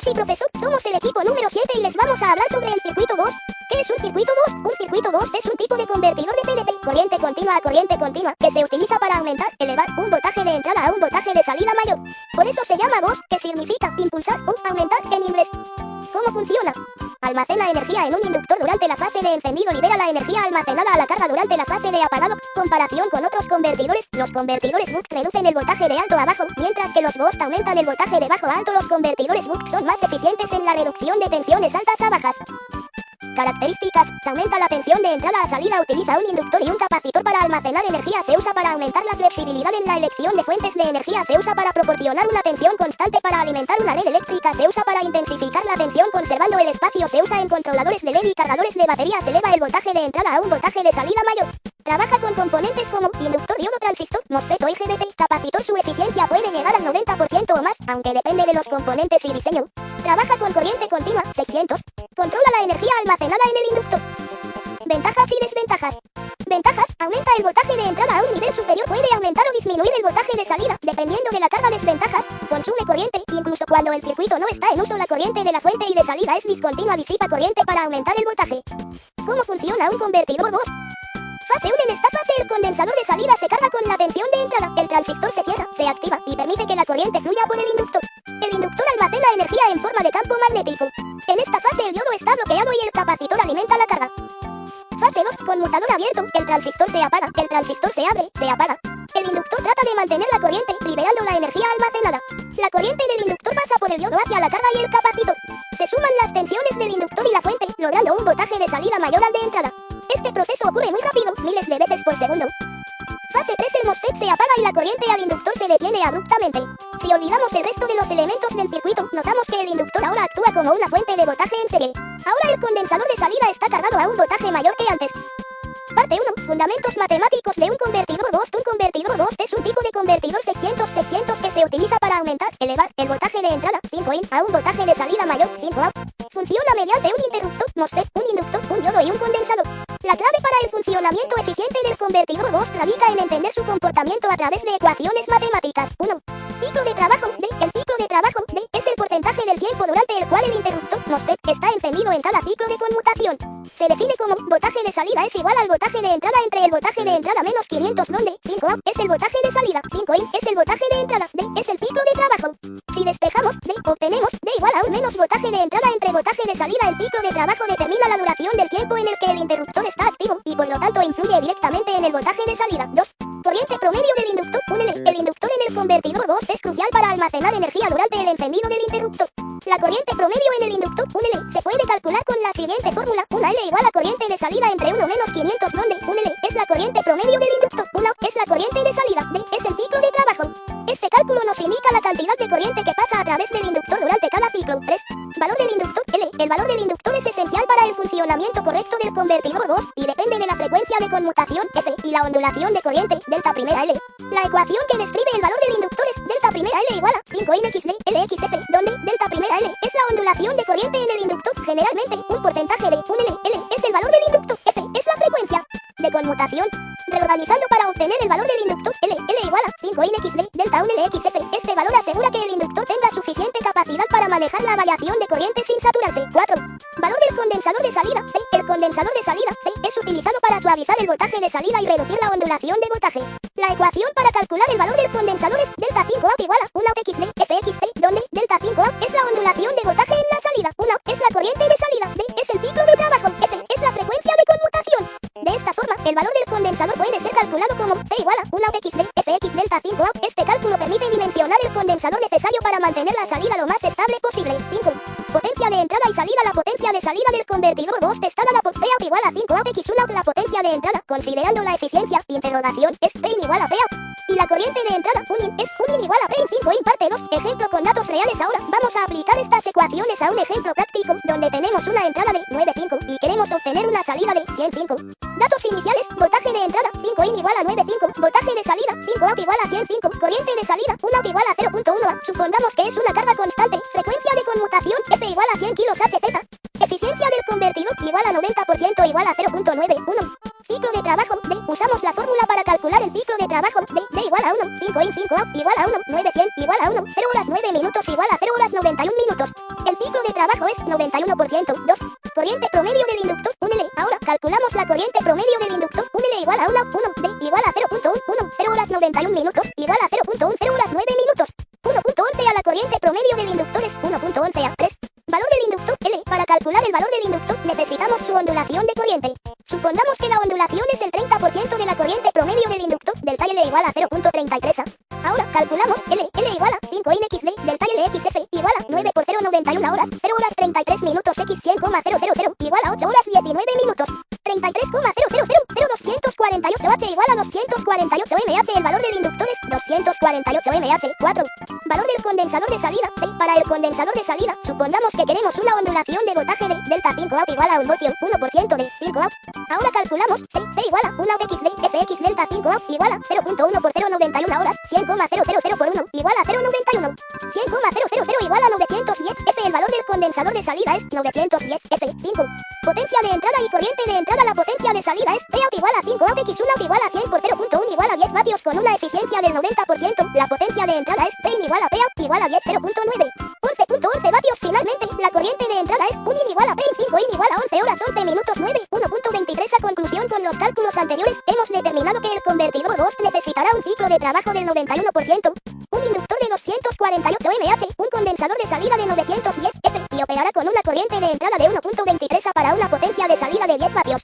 Sí, profesor, somos el equipo número 7 y les vamos a hablar sobre el circuito Ghost. ¿Qué es un circuito Ghost? Un circuito Ghost es un tipo de convertidor de PDC, corriente continua a corriente continua, que se utiliza para elevar un voltaje de entrada a un voltaje de salida mayor. Por eso se llama Ghost, que significa impulsar o aumentar en inglés. ¿Cómo funciona? Almacena energía en un inductor durante la fase de encendido, libera la energía almacenada a la carga durante la fase de apagado. Comparación con otros convertidores, los convertidores Buck reducen el voltaje de alto a bajo, mientras que los Ghost aumentan el voltaje de bajo a alto. Los convertidores Buck son más eficientes en la reducción de tensiones altas a bajas. Características: aumenta la tensión de entrada a salida, utiliza un inductor y un capacitor para almacenar energía, se usa para aumentar la flexibilidad en la elección de fuentes de energía, se usa para proporcionar una tensión constante para alimentar una red eléctrica, se usa para intensificar la tensión conservando el espacio, se usa en controladores de LED y cargadores de batería, se eleva el voltaje de entrada a un voltaje de salida mayor. Trabaja con componentes como inductor, diodo, transistor, MOSFET o IGBT, capacitor. Su eficiencia puede llegar al 90% o más, aunque depende de los componentes y diseño. Trabaja con corriente continua, 600. Controla la energía almacenada en el inductor. Ventajas y desventajas. Ventajas: aumenta el voltaje de entrada a un nivel superior, puede aumentar o disminuir el voltaje de salida, dependiendo de la carga. Desventajas: consume corriente, incluso cuando el circuito no está en uso. La corriente de la fuente y de salida es discontinua, disipa corriente para aumentar el voltaje. ¿Cómo funciona un convertidor Ghost? Fase 1. En esta fase el condensador de salida se carga con la tensión de entrada, el transistor se cierra, se activa y permite que la corriente fluya por el inductor. El inductor almacena energía en forma de campo magnético. En esta fase el diodo está bloqueado y el capacitor alimenta la carga. Fase 2. Conmutador abierto, el transistor se apaga, el transistor se abre, se apaga. El inductor trata de mantener la corriente, liberando la energía almacenada. La corriente del inductor pasa por el diodo hacia la carga y el capacitor. Se suman las tensiones del inductor y la fuente, logrando un voltaje de salida mayor al de entrada. Este proceso ocurre muy rápido, miles de veces por segundo. Fase 3. El MOSFET se apaga y la corriente al inductor se detiene abruptamente. Si olvidamos el resto de los elementos del circuito, notamos que el inductor ahora actúa como una fuente de voltaje en serie. Ahora el condensador de salida está cargado a un voltaje mayor que antes. Parte 1. Fundamentos matemáticos de un convertidor Ghost. Un convertidor Ghost es un tipo de convertidor 600-600 que se utiliza para elevar el voltaje de entrada, 5 in, a un voltaje de salida mayor, 5 out. Funciona mediante un interruptor, MOSFET, un inductor, un diodo y un condensador. La clave para el funcionamiento eficiente del convertidor Ghost radica en entender su comportamiento a través de ecuaciones matemáticas. 1. Ciclo de trabajo D. El ciclo de trabajo D es el porcentaje del tiempo durante el cual el interruptor, MOSFET, está encendido en cada ciclo de conmutación. Se define como voltaje de salida es igual al voltaje de entrada entre el voltaje de entrada menos 500, donde 5 out es el voltaje de salida, 5 in es el voltaje de entrada, D es el ciclo de trabajo. Si despejamos D, obtenemos D igual a un menos voltaje de entrada entre voltaje de salida. El ciclo de trabajo determina la duración del tiempo en el que el interruptor está activo y por lo tanto influye directamente en el voltaje de salida. 2. Corriente promedio del inductor, 1L. El inductor en el convertidor Ghost es crucial para almacenar energía durante el encendido del interruptor. La corriente promedio en el inductor, 1L, se puede calcular con la siguiente fórmula: 1L igual a corriente de salida entre 1 menos 500, donde 1L es la corriente promedio del inductor, 1 es la corriente de salida, D es el ciclo de trabajo. Este cálculo nos indica la cantidad de corriente que pasa a través del inductor durante cada ciclo. 3. Valor del inductor, L. El valor del inductor es esencial para el funcionamiento correcto del convertidor Ghost y depende de la frecuencia de conmutación, F, y la ondulación de corriente, delta primera L. La ecuación que describe el valor del inductor es delta primera L igual a 5 in XD LXF, donde delta primera L es la ondulación de corriente en el inductor. Generalmente, un porcentaje de 1L, L es el valor del inductor, F es la frecuencia de conmutación. Reorganizando para obtener el valor del inductor, L igual a 5 in XD delta 1L XF. Este valor asegura que el inductor tenga suficiente capacidad para manejar la variación de corriente sin saturarse. 4. Valor del condensador de salida, C. El condensador de salida, C, es utilizado para suavizar el voltaje de salida y reducir la ondulación de voltaje. La ecuación para calcular el valor del condensador es delta 5 out igual a 1 out XD FXT, donde delta 5 out es la ondulación de voltaje en la salida, 1 out es la corriente de salida, D es el ciclo de trabajo, F es la frecuencia de conmutación. De esta forma, el valor del condensador puede ser calculado como T igual a 1 out XD FX delta 5 out. Este cálculo permite dimensionar el condensador necesario para mantener la salida lo más estable posible. 5. Potencia de entrada y salida. La potencia de salida del convertidor Ghost está dada por P out igual a 5 out X1 out. La potencia de entrada, considerando la eficiencia, es P in igual a P out. Y la corriente de entrada, es 1 in igual a P in 5 in parte 2. Ejemplo con datos reales. Ahora vamos a aplicar estas ecuaciones a un ejemplo práctico, donde tenemos una entrada de 9,5 y queremos obtener una salida de 105. Datos iniciales: voltaje de entrada 5 in igual a 9,5, voltaje de salida 5 out igual a 105, corriente de salida 1 out igual a 0,1 A. Supongamos que es una carga constante, frecuencia de conmutación F igual a 100 kilos Hz. Eficiencia del convertidor igual a 90% igual a 0,91. Ciclo de trabajo D. Usamos la fórmula para calcular el ciclo de trabajo D igual a 1, 5 in 5 out igual a 1, 9 100 igual a 1, 0 horas 9 minutos igual a 0 horas 91 minutos. El de trabajo es 91%. 2. Corriente promedio del inductor, 1L. Ahora, calculamos la corriente promedio del inductor, 1L igual a 1, D igual a 0.110 horas 91 minutos, igual a 0.10 horas 9 minutos. 1.11 a la corriente promedio del inductor es 1.11 a 3. Valor del inductor, L. Para calcular el valor del inductor, necesitamos su ondulación de corriente. Supongamos que la ondulación es el 30% de la corriente promedio del inductor, delta L igual a 0.33 A. Ahora, calculamos L igual a 5 NXD, delta LXF, igual a 9 por 0,91 horas, 0 horas 33 minutos, X 100,000, igual a 8 horas 19 minutos. 33,0000248 H igual a 248 mH. El valor del inductor es 248 mH. 4. Valor del condensador de salida, C. Para el condensador de salida, supongamos que queremos una ondulación de voltaje de delta 5 out igual a 1% de 5 out. Ahora calculamos C igual a 1 XD, FX delta 5 out igual a 0.1 por 0,91 horas, 100,000 por 1 igual a 0,91. 100,000 igual a 910 F. El valor del condensador de salida es 910 F. 5. Potencia de entrada y corriente de entrada. La potencia de salida es P out igual a 5 out X1 out igual a 100 por 0.1 igual a 10 vatios con una eficiencia del 90%. La potencia de entrada es P in igual a P out igual a 10 0.9. 11.11 vatios. Finalmente, la corriente de entrada es 1 in igual a P in 5 in igual a 11 horas 11 minutos 9. 1.23. A conclusión, con los cálculos anteriores, hemos determinado que el convertidor Boost necesitará un ciclo de trabajo del 91%, un inductor de 248 mH, un condensador de salida de 910 F, y operará con una corriente de entrada de 1.23 A para una potencia de salida de 10 vatios.